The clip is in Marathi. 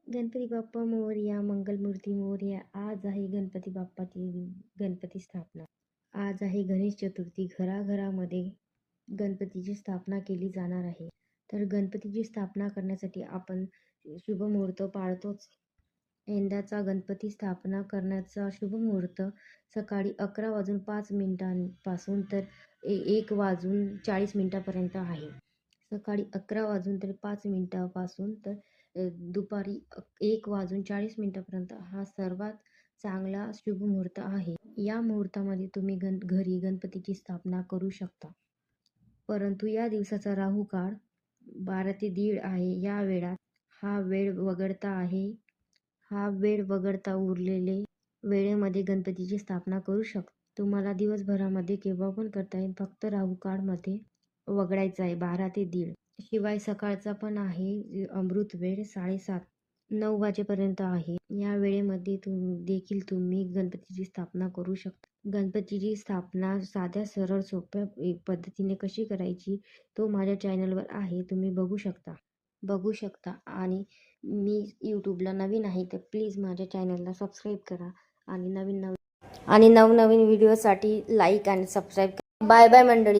गणपती बाप्पा मोरया, मंगलमूर्ती मोरया. आज आहे गणपती बाप्पाची गणपती स्थापना. आज आहे गणेश चतुर्थी. घराघरामध्ये गणपतीची स्थापना केली जाणार आहे. तर गणपतीची स्थापना करण्यासाठी आपण शुभमुहूर्त पाळतोच. यंदाचा गणपती स्थापना करण्याचा शुभमुहूर्त सकाळी 11:05 तर 1:40 आहे. सकाळी 11:05 तर दुपारी 1:40 हा सर्वात चांगला शुभमुहूर्त आहे. या मुहूर्तामध्ये तुम्ही घरी गणपतीची स्थापना करू शकता. परंतु या दिवसाचा राहू काळ 12 ते 1:30 आहे. या वेळात हा वेळ वगळता उरलेले वेळेमध्ये गणपतीची स्थापना करू शकता. तुम्हाला दिवसभरामध्ये केव्हा पण करता येईल, फक्त राहू काळमध्ये वगळायचा आहे 12 ते 1:30. शिवाय सकाळचा पण आहे अमृत वेळ 7:30-9 वाजेपर्यंत आहे. या वेळेमध्ये देखील तुम्ही गणपतीची स्थापना करू शकता. गणपतीची स्थापना साध्या सरळ सोप्या पद्धतीने कशी करायची तो माझ्या चॅनलवर आहे, तुम्ही बघू शकता. आणि मी यूट्यूबला नवीन आहे तर प्लीज माझ्या चॅनलला सबस्क्राईब करा आणि नवनवीन व्हिडिओसाठी लाईक आणि सबस्क्राईब करा. बाय बाय मंडळी.